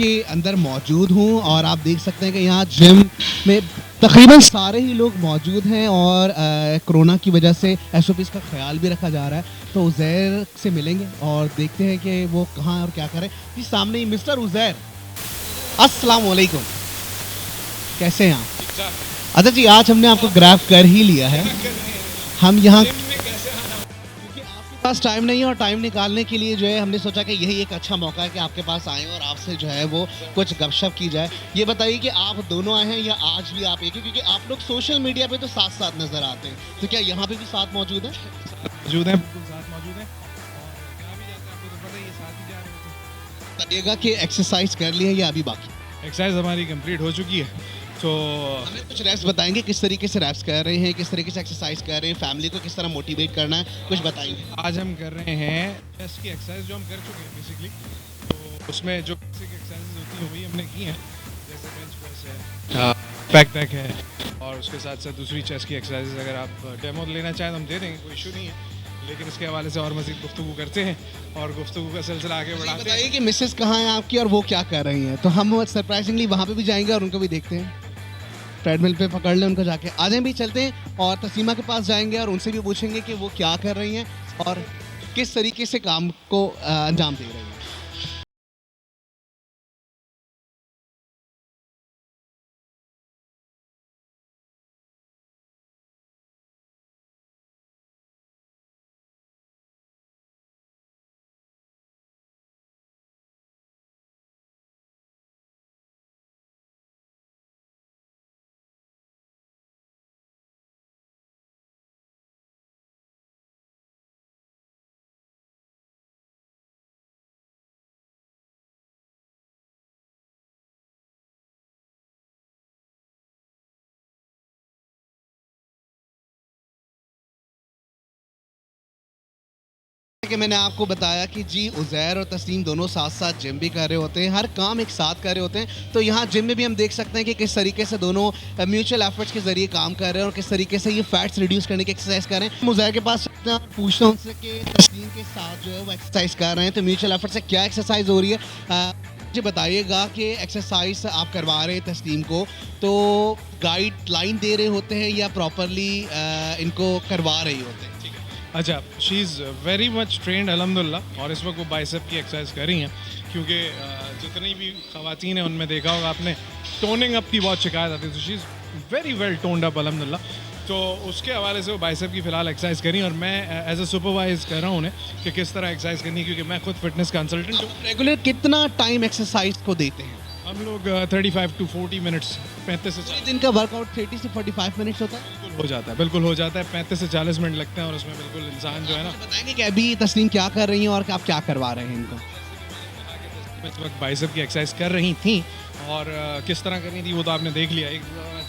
के अंदर मौजूद हूँ और आप देख सकते हैं कि यहाँ जिम में तकरीबन सारे ही लोग मौजूद हैं और कोरोना की वजह से एसओपीज़ का ख्याल भी रखा जा रहा है। तो उज़ैर से मिलेंगे और देखते हैं कि वो कहाँ और क्या करें। जी सामने ही मिस्टर उज़ैर, अस्सलाम वालेकुम, कैसे हैं आप? अच्छा जी, आज हमने आपको ग्रैब कर ही लिया है। हम यहाँ पास टाइम नहीं है और टाइम निकालने के लिए जो है हमने सोचा कि यही एक अच्छा मौका है कि आपके पास आएँ और आपसे जो है वो कुछ गपशप की जाए। ये बताइए कि आप दोनों आए हैं या आज भी आप एक ही, क्योंकि आप लोग सोशल मीडिया पे तो साथ साथ नज़र आते हैं, तो क्या यहाँ पे भी साथ मौजूद है? मौजूद हैं, बिल्कुल साथ मौजूद हैं और जहाँ भी जाते हैं आपको तो पता ही है, साथ ही जा रहे होते हैं। बताइएगा कि एक्सरसाइज कर ली है या अभी बाकी? एक्सरसाइज हमारी कंप्लीट हो चुकी है, तो हमें कुछ रैप्स बताएंगे किस तरीके से रैप्स कर रहे हैं, किस तरीके से एक्सरसाइज कर रहे हैं, फैमिली को किस तरह मोटिवेट करना है, कुछ बताएंगे। आज हम कर रहे हैं चेस्ट की एक्सरसाइज जो हम कर चुके हैं बेसिकली। तो उसमें जो बेसिक एक्सरसाइज होती हैं वही हमने की हैं, जैसे बेंच प्रेस है, बैक पैक है और उसके साथ साथ दूसरी चेस्ट की एक्सरसाइज अगर आप डेमो लेना चाहें तो हम दे देंगे, कोई इशू नहीं है। लेकिन इसके हवाले से और मज़ीद गुफ्तगू करते हैं और गुफ्तगू का सिलसिला आगे बढ़ाते हैं। बताइए कि मिसेस कहाँ हैं आपकी और वो क्या कर रही हैं, तो हम सरप्राइजिंगली वहाँ पे भी जाएंगे और उनको भी देखते हैं। ट्रेडमिल पे पकड़ लें उनको, जाके आ जाएं भी, चलते हैं और तस्लीमा के पास जाएंगे और उनसे भी पूछेंगे कि वो क्या कर रही हैं और किस तरीके से काम को अंजाम दे रही हैं। कि मैंने आपको बताया कि जी उज़ैर और तस्लीम दोनों साथ साथ जिम भी कर रहे होते हैं, हर काम एक साथ कर रहे होते हैं। तो यहाँ जिम में भी हम देख सकते हैं कि किस तरीके से दोनों म्यूचुअल एफर्ट्स के ज़रिए काम कर रहे हैं और किस तरीके से ये फैट्स रिड्यूस करने की एक्सरसाइज कर रहे हैं। उज़ैर के पास पूछता हूँ उनसे कि तस्लीम के साथ जो है वो एक्सरसाइज कर रहे हैं, तो म्यूचुअल एफर्ट से क्या एक्सरसाइज हो रही है, मुझे बताइएगा कि एक्सरसाइज आप करवा रहे हैं तस्लीम को, तो गाइडलाइन दे रहे होते हैं या प्रॉपरली इनको करवा रहे होते हैं? अच्छा, she is very much trend अल्हम्दुलिल्लाह और इस वक्त वो बाइसेप की एक्सरसाइज कर रही हैं, क्योंकि जितनी भी ख़वातीन हैं उनमें देखा होगा आपने टोनिंग अप की बहुत शिकायत आती है, तो she is very well toned up अल्हम्दुलिल्लाह। तो उसके हवाले से वो बाइसेप की फ़िलहाल एक्सरसाइज करी और मैं एज ए सुपरवाइज कर रहा हूँ उन्हें कि किस तरह एक्सरसाइज करनी है, क्योंकि मैं खुद फिटनेस कंसल्टेंट हूँ। रेगुलर कितना टाइम एक्सरसाइज को देते हैं? हम लोग 35 to 40 मिनट्स, 35 से 40 दिन का वर्कआउट 30 से 45 मिनट्स होता है? बिल्कुल हो जाता है, बिल्कुल हो जाता है। 35 से 40 मिनट लगते हैं और उसमें बिल्कुल इंसान जो है ना। बताएंगे कि अभी तस्लीम क्या कर रही हैं और आप क्या करवा रहे हैं इनको? इस वक्त बाइसेप की एक्सरसाइज कर रही थी और किस तरह करनी थी वो तो आपने देख लिया। एक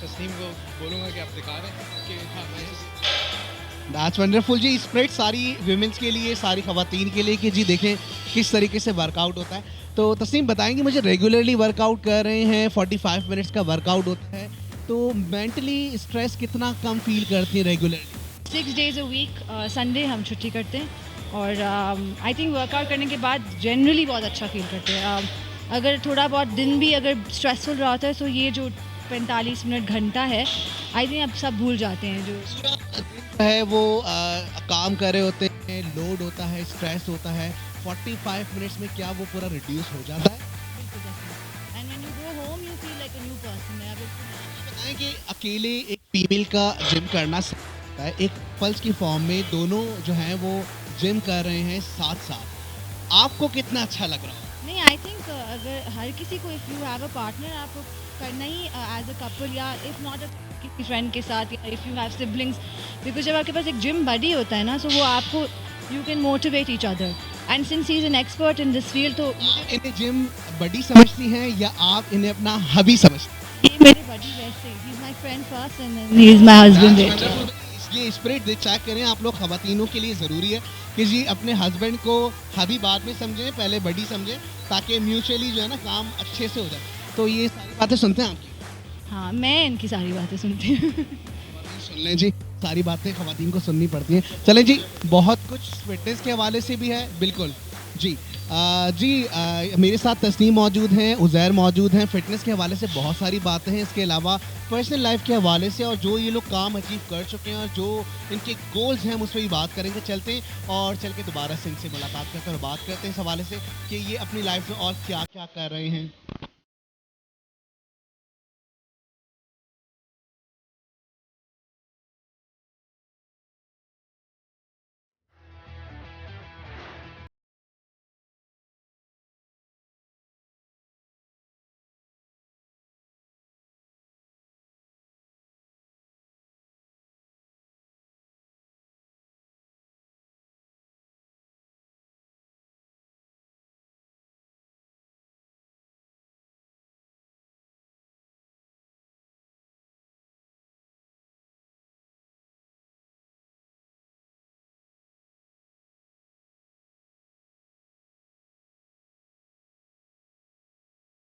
तस्लीम को बोलूँगा कि आप दिखा रहे हैं कि दैट्स वंडरफुल जी। स्प्रेड सारी वीमेंस के लिए, सारी ख़वातीन के लिए कि जी देखें किस तरीके से वर्कआउट होता है। तो तस्लीम बताएंगे, मुझे रेगुलरली वर्कआउट कर रहे हैं, 45 मिनट्स का वर्कआउट होता है, तो मेंटली स्ट्रेस कितना कम फील करती हैं regularly? 6 days a week, Sunday हम छुट्टी करते हैं और आई थिंक वर्कआउट करने के बाद जनरली बहुत अच्छा फील करते हैं। अगर थोड़ा बहुत दिन भी अगर स्ट्रेसफुल रहा होता है तो ये जो 45 मिनट घंटा है, आई थिंक अब सब भूल जाते हैं। जो है वो काम कर रहे होते हैं, लोड होता है, स्ट्रेस होता है, 45 मिनट्स में क्या वो पूरा रिड्यूस हो जाता है? And when you go home you feel like a new person. बताएं कि अकेले एक फीमेल का जिम करना सकता है, एक पल्स की फॉर्म में दोनों जो हैं वो जिम कर रहे हैं साथ साथ, आपको कितना अच्छा लग रहा है? नहीं, आई थिंक अगर हर किसी को, if you have a partner, आपको करना ही एज अ कपल या इफ़ नॉट किसी फ्रेंड के साथ, या if you have siblings, because जब आपके पास एक जिम बडी होता है ना, तो वो आपको, you can motivate each other and since he is an expert in this field, तो इन्हें जिम बडी समझती हैं या आप इन्हें अपना हबी समझती हैं? ये मेरे बडी वैसे he is my friend first and he is my husband. ये स्पिरिट चेक करें आप लोग, ख़वातीनों के लिए ज़रूरी है कि जी अपने हस्बैंड को हबी बाद में समझें, पहले बडी समझें, ताकि म्यूचुअली जो है ना काम अच्छे से हो जाए। तो ये सारी बातें सुनते हैं आपकी? हाँ, मैं इनकी सारी बातें सुनती हूँ। सुन लें जी, सारी बातें ख़वातीन को सुननी पड़ती हैं। चलें जी, बहुत कुछ फिटनेस के हवाले से भी है, बिल्कुल जी मेरे साथ तस्नीम मौजूद हैं, उज़ैर मौजूद हैं। फ़िटनेस के हवाले से बहुत सारी बातें हैं, इसके अलावा पर्सनल लाइफ के हवाले से और जो ये लोग काम अचीव कर चुके हैं और जो इनके गोल्स हैं हम उस पर भी बात करेंगे। चलते हैं और चल के दोबारा से इनसे मुलाकात करते हैं और बात करते हैं इस हवाले से कि ये अपनी लाइफ में और क्या क्या कर रहे हैं।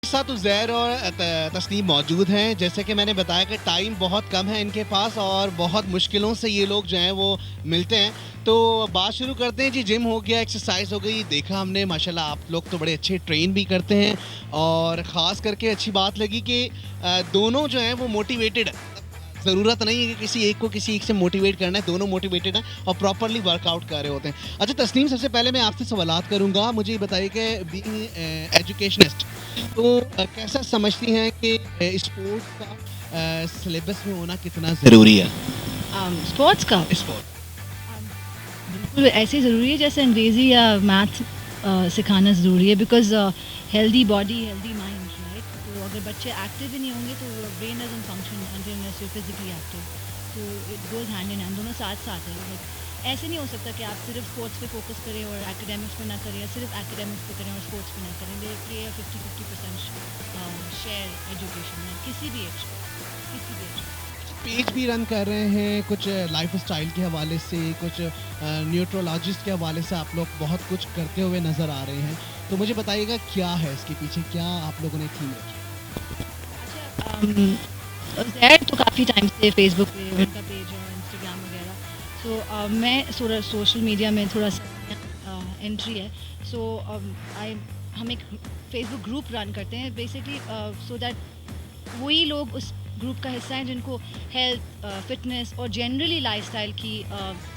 साथ उज़ैर और तस्नीम मौजूद हैं। जैसे कि मैंने बताया कि टाइम बहुत कम है इनके पास और बहुत मुश्किलों से ये लोग जो हैं वो मिलते हैं। तो बात शुरू करते हैं जी। जिम हो गया, एक्सरसाइज हो गई, देखा हमने माशाल्लाह आप लोग तो बड़े अच्छे ट्रेन भी करते हैं और ख़ास करके अच्छी बात लगी कि दोनों जो हैं वो मोटिवेटेड है। ज़रूरत नहीं है कि किसी एक से मोटिवेट करना है, दोनों मोटिवेटेड हैं और प्रॉपरली वर्कआउट कर रहे होते हैं। अच्छा तस्नीम, सबसे पहले मैं आपसे सवालात करूँगा। मुझे ये बताइए कि बीइंग एजुकेशनिस्ट तो कैसा समझती हैं कि स्पोर्ट्स का सिलेबस में होना कितना ज़रूरी है? स्पोर्ट्स का स्पोर्ट बिल्कुल ऐसे ज़रूरी है जैसे अंग्रेज़ी या मैथ सिखाना ज़रूरी है, because healthy body healthy mind, right. तो अगर बच्चे एक्टिव ही नहीं होंगे तो brain doesn't function unless you physically active. तो it goes hand in hand, दोनों साथ साथ है। Like, ऐसे नहीं हो सकता कि आप सिर्फ स्पोर्ट्स पे फोकस करें और एकेडमिक्स पे ना करें, या सिर्फ एकेडमिक्स पे करें और स्पोर्ट्स पे ना करें। दे प्ले 50-50% शेयर एजुकेशन में किसी भी एज, किसी भी एज। पेज भी रन कर रहे हैं, कुछ लाइफ स्टाइल के हवाले से, कुछ न्यूट्रोलॉजिस्ट के हवाले से आप लोग बहुत कुछ करते हुए नज़र आ रहे हैं। तो मुझे बताइएगा क्या है इसके पीछे, क्या आप लोगों ने थीम रखी? अच्छा, ज़ैड तो काफ़ी टाइम से फेसबुक पे उनका पेज और इंस्टाग्राम वगैरह। सो मैं थोड़ा सोशल मीडिया में थोड़ा सा एंट्री है। सो हम एक फेसबुक ग्रुप रन करते हैं बेसिकली, सो दैट वही लोग उस ग्रुप का हिस्सा हैं जिनको हेल्थ, फिटनेस और जनरली लाइफस्टाइल की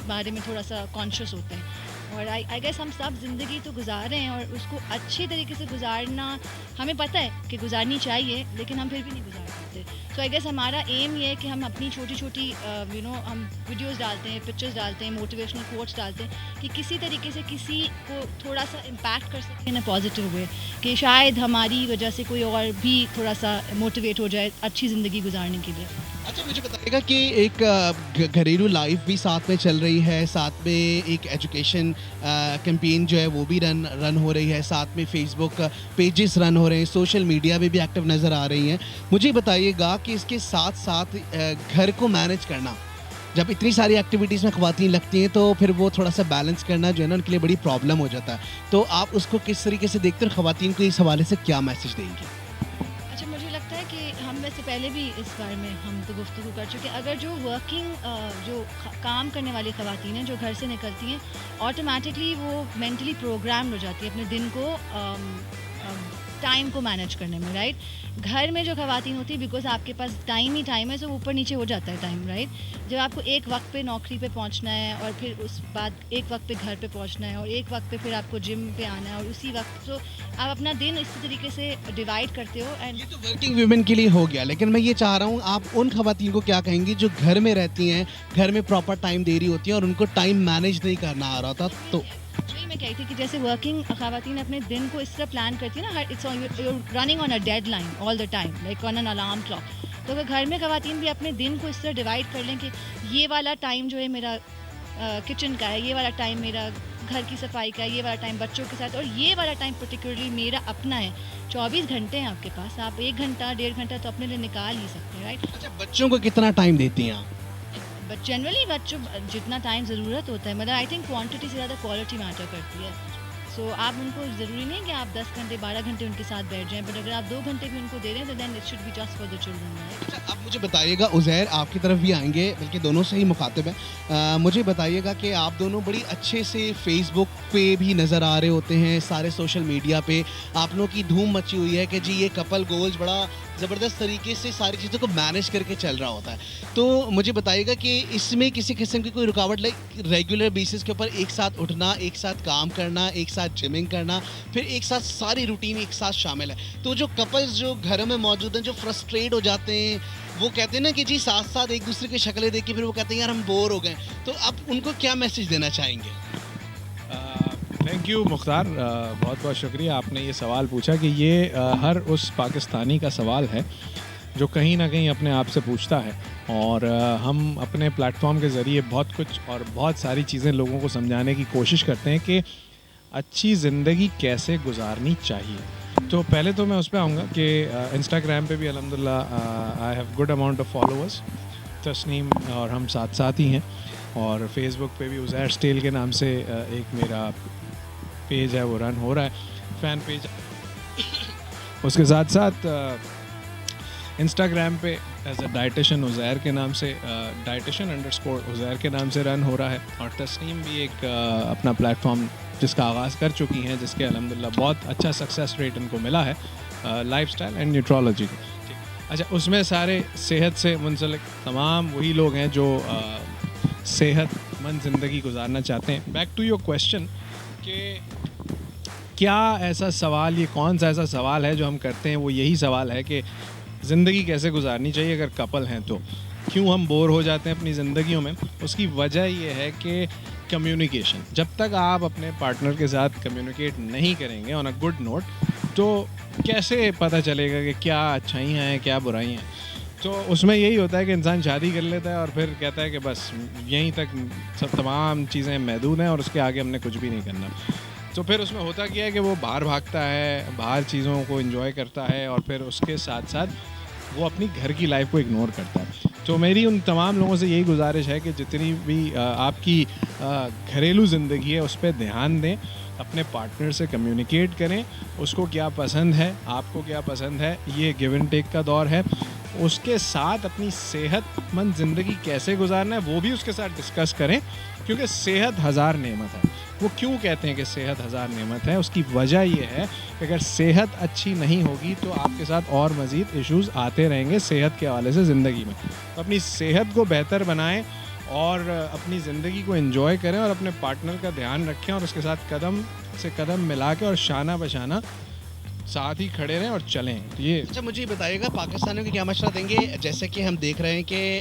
बारे में थोड़ा सा कॉन्शियस होते हैं। और आई गेस हम सब ज़िंदगी तो गुजार रहे हैं और उसको अच्छे तरीके से गुजारना हमें पता है कि गुजारनी चाहिए, लेकिन हम फिर भी नहीं गुजार पाते। सो आई गेस हमारा एम ये है कि हम अपनी छोटी छोटी हम वीडियोस डालते हैं, पिक्चर्स डालते हैं, मोटिवेशनल कोट्स डालते हैं कि किसी तरीके से किसी को थोड़ा सा इम्पैक्ट कर सके इन अ पॉजिटिव वे, कि शायद हमारी वजह से कोई और भी थोड़ा सा मोटिवेट हो जाए अच्छी ज़िंदगी गुजारने के लिए। अच्छा मुझे बताइएगा कि एक घरेलू लाइफ भी साथ में चल रही है, साथ में एक एजुकेशन कैंपेन जो है वो भी रन हो रही है, साथ में फेसबुक पेजेस रन हो रहे हैं, सोशल मीडिया में भी एक्टिव नज़र आ रही हैं। मुझे बताइएगा कि इसके साथ साथ घर को मैनेज करना, जब इतनी सारी एक्टिविटीज़ में ख़वातीन लगती हैं तो फिर वो थोड़ा सा बैलेंस करना जो है ना उनके लिए बड़ी प्रॉब्लम हो जाता है। तो आप उसको किस तरीके से देखते हैं, ख़वातीन को इस हवाले से क्या मैसेज देंगी? अच्छा, मुझे लगता है कि हम वैसे पहले भी इस बारे में हम तो गुफ्तगू कर चुके हैं। अगर जो काम करने वाली ख़वातीन हैं जो घर से निकलती हैं, ऑटोमेटिकली वो मेंटली प्रोग्राम हो जाती है अपने दिन को टाइम को मैनेज करने में, राइट। घर में जो ख़वातीन होती है, बिकॉज आपके पास टाइम ही टाइम है, तो ऊपर नीचे हो जाता है टाइम, राइट। जब आपको एक वक्त पे नौकरी पे पहुंचना है और फिर उस बाद एक वक्त पे घर पे पहुंचना है और एक वक्त पे फिर आपको जिम पे आना है और उसी वक्त तो आप अपना दिन इसी तरीके से डिवाइड करते हो। एंड ये तो वर्किंग वुमेन के लिए हो गया, लेकिन मैं ये चाह रहा हूँ आप उन ख़वातीन को क्या कहेंगी जो घर में रहती हैं, घर में प्रॉपर टाइम दे रही होती हैं और उनको टाइम मैनेज नहीं करना आ रहा था? तो वही मैं कही थी कि जैसे वर्किंग ख़वातीन अपने दिन को इस तरह प्लान करती है ना, it's running on a deadline all the time, like on an alarm clock. तो अगर घर में ख़वातीन भी अपने दिन को इस तरह डिवाइड कर लें कि ये वाला टाइम जो है मेरा किचन का है, ये वाला टाइम मेरा घर की सफाई का है, ये वाला टाइम बच्चों के साथ, और ये वाला टाइम पर्टिकुलरली मेरा अपना है। 24 घंटे हैं आपके पास, आप 1 घंटा 1.5 घंटा तो अपने लिए निकाल ही सकते हैं, राइट। अच्छा, बच्चों को कितना टाइम देती हैं आप? बट जनरली बच्चों जितना टाइम ज़रूरत होता है, मतलब आई थिंक क्वांटिटी से ज़्यादा क्वालिटी मैटर करती है। सो आप उनको ज़रूरी नहीं कि आप 10 घंटे 12 घंटे उनके साथ बैठ जाएं, बट अगर आप 2 घंटे भी उनको दे रहे हैं तो then it should be just for the children. अच्छा, अब मुझे बताइएगा, उज़ैर आपकी तरफ भी आएंगे, बल्कि दोनों से ही मुखातिब हैं। मुझे बताइएगा कि आप दोनों बड़ी अच्छे से फेसबुक पे भी नज़र आ रहे होते हैं, सारे सोशल मीडिया पे आप लोगों की धूम मची हुई है कि जी ये कपल गोल्स बड़ा ज़बरदस्त तरीके से सारी चीज़ों को मैनेज करके चल रहा होता है। तो मुझे बताइएगा कि इसमें किसी किस्म की कोई रुकावट, लाइक रेगुलर बेसिस के ऊपर एक साथ उठना, एक साथ काम करना, एक साथ जिमिंग करना, फिर एक साथ सारी रूटीन एक साथ शामिल है। तो जो कपल्स जो घरों में मौजूद हैं, जो फ्रस्ट्रेट हो जाते हैं, वो कहते हैं ना कि जी साथ साथ एक दूसरे की शक्लें देख के फिर वो कहते हैं यार हम बोर हो गए, तो आप उनको क्या मैसेज देना चाहेंगे? थैंक यू मुख्तार, बहुत बहुत शुक्रिया आपने ये सवाल पूछा कि ये हर उस पाकिस्तानी का सवाल है जो कहीं ना कहीं अपने आप से पूछता है। और हम अपने प्लेटफॉर्म के ज़रिए बहुत कुछ और बहुत सारी चीज़ें लोगों को समझाने की कोशिश करते हैं कि अच्छी ज़िंदगी कैसे गुजारनी चाहिए। तो पहले तो मैं उस पर आऊँगा कि इंस्टाग्राम पे भी अल्हम्दुलिल्लाह I have good amount of followers, Tasneem और हम साथ साथ ही हैं। और फेसबुक पे भी उज़ैर स्टेल के नाम से एक मेरा पेज है, वो रन हो रहा है, फ़ैन पेज। उसके साथ साथ इंस्टाग्राम पे एज अ डाइटिशन उज़ैर के नाम से डाइटिशन_ उज़ैर के नाम से रन हो रहा है। और तस्नीम भी एक अपना प्लेटफॉर्म जिसका आगाज़ कर चुकी हैं, जिसके अल्हम्दुलिल्लाह बहुत अच्छा सक्सेस रेट इनको मिला है लाइफस्टाइल एंड न्यूट्रोलॉजी। अच्छा, उसमें सारे सेहत से मुंसलिक तमाम वही लोग हैं जो सेहतमंद ज़िंदगी गुजारना चाहते हैं। बैक टू योर क्वेश्चन कि क्या ऐसा सवाल, ये कौन सा ऐसा सवाल है जो हम करते हैं, वो यही सवाल है कि ज़िंदगी कैसे गुजारनी चाहिए अगर कपल हैं तो। क्यों हम बोर हो जाते हैं अपनी ज़िंदगियों में? उसकी वजह ये है कि कम्युनिकेशन, जब तक आप अपने पार्टनर के साथ कम्युनिकेट नहीं करेंगे ऑन अ गुड नोट, तो कैसे पता चलेगा कि क्या अच्छाइयाँ हैं क्या बुराइयाँ हैं? तो उसमें यही होता है कि इंसान शादी कर लेता है और फिर कहता है कि बस यहीं तक सब तमाम चीज़ें महदूद हैं और उसके आगे हमने कुछ भी नहीं करना। तो फिर उसमें होता क्या है कि वो बाहर भागता है, बाहर चीज़ों को एंजॉय करता है और फिर उसके साथ साथ वो अपनी घर की लाइफ को इग्नोर करता है। तो मेरी उन तमाम लोगों से यही गुजारिश है कि जितनी भी आपकी घरेलू ज़िंदगी है उस पर ध्यान दें, अपने पार्टनर से कम्युनिकेट करें, उसको क्या पसंद है, आपको क्या पसंद है, ये गिव एंड टेक का दौर है। उसके साथ अपनी सेहतमंद ज़िंदगी कैसे गुजारना है वो भी उसके साथ डिस्कस करें, क्योंकि सेहत हज़ार नेमत है। वो क्यों कहते हैं कि सेहत हज़ार नेमत है? उसकी वजह ये है कि अगर सेहत अच्छी नहीं होगी तो आपके साथ और मज़ीद इश्यूज़ आते रहेंगे सेहत के हवाले से ज़िंदगी में। तो अपनी सेहत को बेहतर बनाएं और अपनी ज़िंदगी को एंजॉय करें और अपने पार्टनर का ध्यान रखें और उसके साथ कदम से कदम मिला के और शाना बशाना साथ ही खड़े रहें और चलें। तो ये अच्छा, मुझे बताइएगा पाकिस्तानियों की क्या मशवरा देंगे? जैसे कि हम देख रहे हैं कि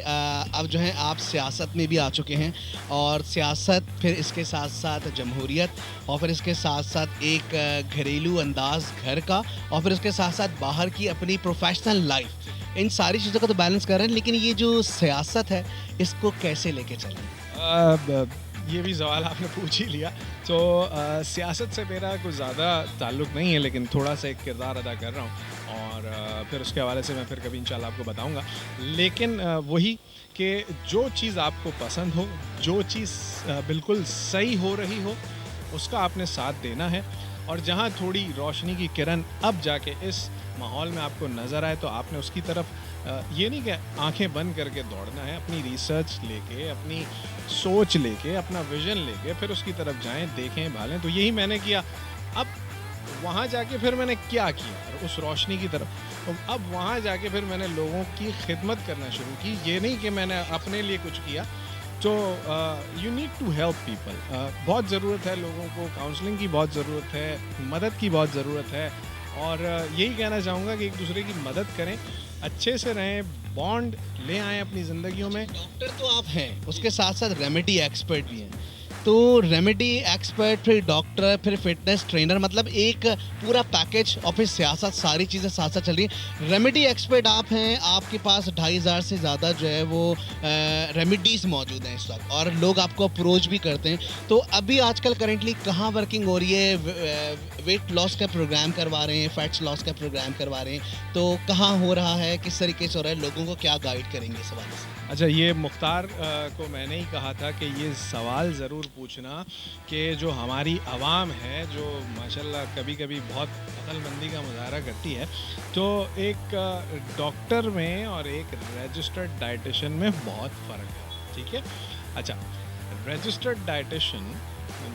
अब जो है आप सियासत में भी आ चुके हैं, और सियासत, फिर इसके साथ साथ जमहूरियत, और फिर इसके साथ साथ एक घरेलू अंदाज घर का, और फिर उसके साथ साथ बाहर की अपनी प्रोफेशनल लाइफ, इन सारी चीज़ों का तो बैलेंस कर रहे हैं। लेकिन ये जो सियासत है इसको कैसे लेके चलें? ये भी सवाल आपने पूछ ही लिया। तो सियासत से मेरा कुछ ज़्यादा ताल्लुक़ नहीं है, लेकिन थोड़ा सा एक किरदार अदा कर रहा हूँ और फिर उसके हवाले से मैं फिर कभी इंशाल्लाह आपको बताऊँगा। लेकिन वही कि जो चीज़ आपको पसंद हो, जो चीज़ बिल्कुल सही हो रही हो, उसका आपने साथ देना है। और जहाँ थोड़ी रोशनी की किरण अब जाके इस माहौल में आपको नज़र आए तो आपने उसकी तरफ ये नहीं कि आंखें बंद करके दौड़ना है, अपनी रिसर्च लेके, अपनी सोच लेके, अपना विजन लेके फिर उसकी तरफ जाएं, देखें, भालें। तो यही मैंने किया। अब वहाँ जाके फिर मैंने क्या किया, उस रोशनी की तरफ। तो अब वहाँ जाके फिर मैंने लोगों की खिदमत करना शुरू की। ये नहीं कि मैंने अपने लिए कुछ किया। तो you need to help people. बहुत ज़रूरत है लोगों को, काउंसलिंग की बहुत ज़रूरत है, मदद की बहुत ज़रूरत है। और यही कहना चाहूँगा कि एक दूसरे की मदद करें, अच्छे से रहें, बॉन्ड ले आएँ अपनी ज़िंदगियों में। डॉक्टर तो आप हैं, उसके साथ साथ रेमेडी एक्सपर्ट भी हैं। तो रेमेडी एक्सपर्ट, फिर डॉक्टर, फिर फिटनेस ट्रेनर, मतलब एक पूरा पैकेज, और फिर सियासत, सारी चीज़ें साथ साथ चल रही हैं। रेमेडी एक्सपर्ट आप हैं, आपके पास 2500 से ज़्यादा जो है वो रेमेडीज़ मौजूद हैं इस वक्त, और लोग आपको अप्रोच भी करते हैं। तो अभी आजकल करेंटली कहाँ वर्किंग हो रही है? वेट लॉस का प्रोग्राम करवा रहे हैं, फैट्स लॉस का प्रोग्राम करवा रहे हैं, तो कहाँ हो रहा है, किस तरीके से हो रहा है, लोगों को क्या गाइड करेंगे इस हवाले से? अच्छा, ये मुख्तार को मैंने ही कहा था कि ये सवाल ज़रूर पूछना कि जो हमारी आवाम है जो माशाल्लाह कभी कभी बहुत अक्लमंदी का मुजाहरा करती है, तो एक डॉक्टर में और एक रजिस्टर्ड डाइटिशियन में बहुत फ़र्क है, ठीक है। अच्छा, रजिस्टर्ड डाइटिशियन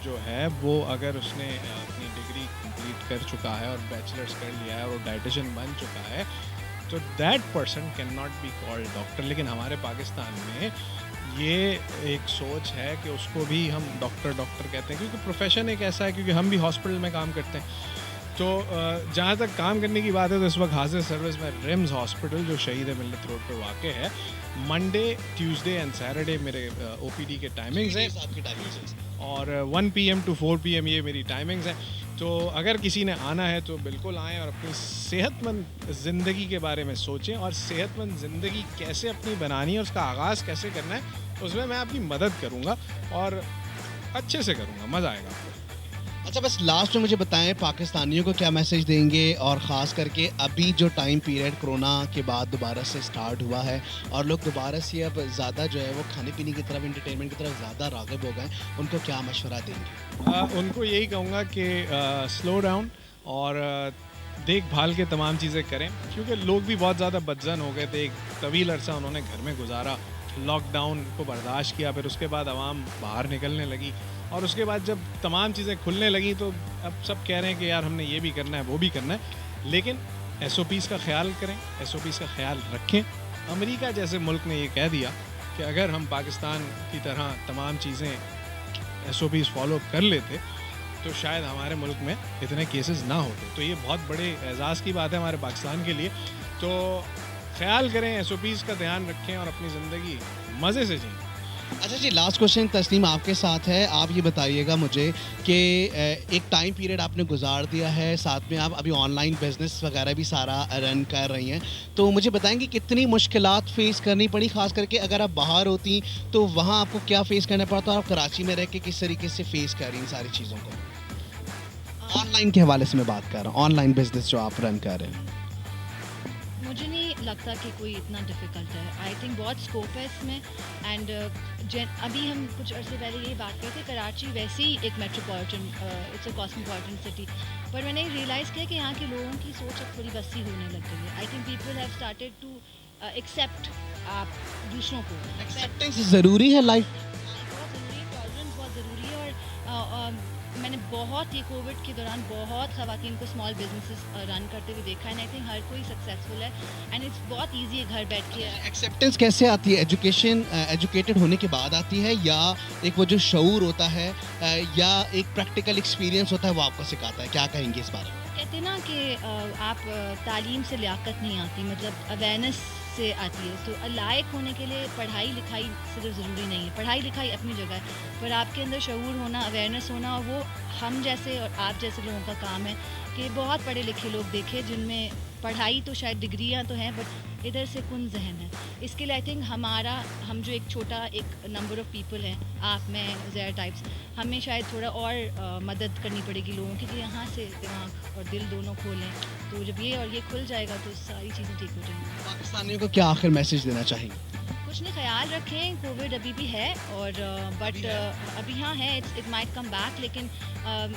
जो है वो अगर उसने अपनी डिग्री कंप्लीट कर चुका है और बैचलर्स कर लिया है और वो डाइटिशियन बन चुका है, तो that person can not be called doctor. लेकिन हमारे पाकिस्तान में ये एक सोच है कि उसको भी हम डॉक्टर कहते हैं, क्योंकि प्रोफेशन एक ऐसा है, क्योंकि हम भी हॉस्पिटल में काम करते हैं। तो जहाँ तक काम करने की बात है तो इस वक्त हाजिर सर्विस में रिम्स हॉस्पिटल जो शहीद मिल्लत रोड पर वाक़ है, मंडे, ट्यूसडे एंड सैटरडे मेरे ओपीडी के टाइमिंग्स हैं, आपकी टाइमिंग्स और 1 PM to 4 PM ये मेरी टाइमिंग्स हैं। तो अगर किसी ने आना है तो बिल्कुल आएँ और अपनी सेहतमंद ज़िंदगी के बारे में सोचें, और सेहतमंद ज़िंदगी कैसे अपनी बनानी है और उसका आगाज़ कैसे करना है, उसमें मैं आपकी मदद करूँगा और अच्छे से करूँगा, मज़ा आएगा आपको। अच्छा, बस लास्ट में मुझे बताएं, पाकिस्तानियों को क्या मैसेज देंगे, और ख़ास करके अभी जो टाइम पीरियड कोरोना के बाद दोबारा से स्टार्ट हुआ है और लोग दोबारा से अब ज़्यादा जो है वो खाने पीने की तरफ, इंटरटेनमेंट की तरफ ज़्यादा राग़िब हो गए, उनको क्या मशवरा देंगे? उनको यही कहूँगा कि स्लो डाउन और देखभाल के तमाम चीज़ें करें, क्योंकि लोग भी बहुत ज़्यादा बदजन हो गए थे। एक तवील अरसा उन्होंने घर में गुजारा, लॉकडाउन को बर्दाश्त किया, फिर उसके बाद आवाम बाहर निकलने लगी, और उसके बाद जब तमाम चीज़ें खुलने लगी तो अब सब कह रहे हैं कि यार हमने ये भी करना है, वो भी करना है। लेकिन SOPs का ख्याल करें, SOPs का ख्याल रखें। अमेरिका जैसे मुल्क ने ये कह दिया कि अगर हम पाकिस्तान की तरह तमाम चीज़ें SOPs फॉलो कर लेते तो शायद हमारे मुल्क में इतने केसेस ना होते। तो ये बहुत बड़े एजाज़ की बात है हमारे पाकिस्तान के लिए। तो ख्याल करें, SOPs का ध्यान रखें और अपनी ज़िंदगी मज़े से जिएं। अच्छा जी, लास्ट क्वेश्चन तस्नीम आपके साथ है। आप ये बताइएगा मुझे कि एक टाइम पीरियड आपने गुजार दिया है, साथ में आप अभी ऑनलाइन बिजनेस वगैरह भी सारा रन कर रही हैं, तो मुझे बताएंगे कितनी मुश्किलात फेस करनी पड़ी, ख़ास करके अगर आप बाहर होती तो वहाँ आपको क्या फेस करना पड़ता, और आप कराची में रह के किस तरीके से फेस कर रही हैं सारी चीज़ों को? ऑनलाइन के हवाले से मैं बात कर रहा हूँ, ऑनलाइन बिजनेस जो आप रन कर रहे हैं। मुझे नहीं लगता कि कोई इतना डिफ़िकल्ट है। आई थिंक बहुत स्कोप है इसमें। एंड अभी हम कुछ अर्से पहले ये बात करते थे, कराची वैसे ही एक metropolitan, it's a cosmopolitan city, पर मैंने रियलाइज़ किया कि यहाँ के लोगों की सोच अब थोड़ी वसी होने लग गई है। I think people have started to accept आप दूसरों को। एक्सेप्टेंस ज़रूरी है लाइफ, बहुत ज़रूरी है, टॉलरेंस बहुत ज़रूरी है। और मैंने बहुत ही कोविड के दौरान बहुत ख़वातीन को स्मॉल बिजनेसेस रन करते हुए देखा है, एंड आई थिंक हर कोई सक्सेसफुल है, एंड इट्स बहुत इजी है घर बैठ के। एक्सेप्टेंस कैसे आती है? एजुकेटेड होने के बाद आती है, या एक वो जो शऊर होता है, या एक प्रैक्टिकल एक्सपीरियंस होता है वो आपको सिखाता है? क्या कहेंगे इस बारे में? कहते हैं ना कि आप तालीम से लियाकत नहीं आती, मतलब अवेयरनेस से आती है। तो लायक होने के लिए पढ़ाई लिखाई सिर्फ ज़रूरी नहीं है, पढ़ाई लिखाई अपनी जगह है, पर आपके अंदर शऊर होना, अवेयरनेस होना, और वो हम जैसे और आप जैसे लोगों का काम है कि बहुत पढ़े लिखे लोग देखे जिनमें पढ़ाई तो शायद डिग्रियां तो हैं, बट इधर से कुन जहन है। इसके लिए आई थिंक हम जो एक छोटा एक नंबर ऑफ़ पीपल हैं, आप, मैं, ज़ैर टाइप्स, हमें शायद थोड़ा और मदद करनी पड़ेगी लोगों की, कि यहाँ से दिमाग और दिल दोनों खोलें। तो जब ये और ये खुल जाएगा तो सारी चीज़ें ठीक हो जाएंगी। पाकिस्तानियों को क्या आखिर मैसेज देना चाहेंगे? कुछ नहीं, ख्याल रखें, कोविड अभी भी है, और बट अभी हाँ है, इट माइट कम बैक, लेकिन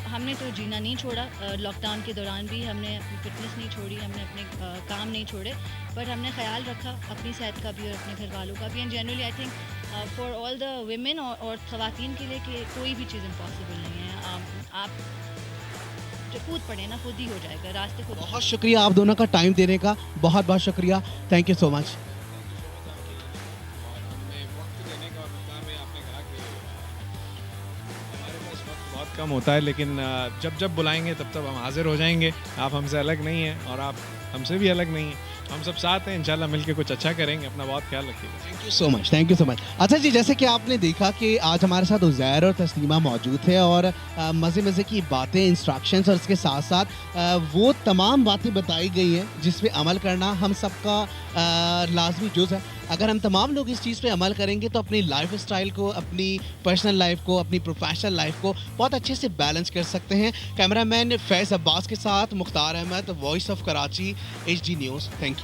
हमने तो जीना नहीं छोड़ा। लॉकडाउन के दौरान भी हमने अपनी फिटनेस नहीं छोड़ी, हमने अपने काम नहीं छोड़े, पर हमने ख्याल रखा अपनी सेहत का भी और अपने घर वालों का भी। And generally I think for all the women और ख़वातीन के लिए कि कोई भी चीज़ इम्पॉसिबल नहीं है। आप जो कूद पड़े ना, खुद ही हो जाएगा, रास्ते खुद। बहुत शुक्रिया आप दोनों का टाइम देने का, बहुत बहुत शुक्रिया, थैंक यू सो मच। कम होता है, लेकिन जब जब बुलाएंगे तब तब हम हाजिर हो जाएंगे। आप हमसे अलग नहीं हैं और आप हमसे भी अलग नहीं हैं, हम सब साथ हैं, इंशाल्लाह मिलके कुछ अच्छा करेंगे। अपना बहुत ख्याल रखिएगा। Thank you so much, thank you so much. अच्छा जी, जैसे कि आपने देखा कि आज हमारे साथ उज़ैर और तस्लीमा मौजूद थे, और मज़े मज़े की बातें, इंस्ट्रक्शंस, और इसके साथ साथ वो तमाम बातें बताई गई हैं जिस पे अमल करना हम सबका लाजमी जुज़ है। अगर हम तमाम लोग इस चीज़ पे अमल करेंगे तो अपनी लाइफ स्टाइल को, अपनी पर्सनल लाइफ को, अपनी प्रोफेशनल लाइफ को बहुत अच्छे से बैलेंस कर सकते हैं। कैमरामैन फैज़ अब्बास के साथ Mukhtar Ahmad, voice of Karachi, HD news. Thank you.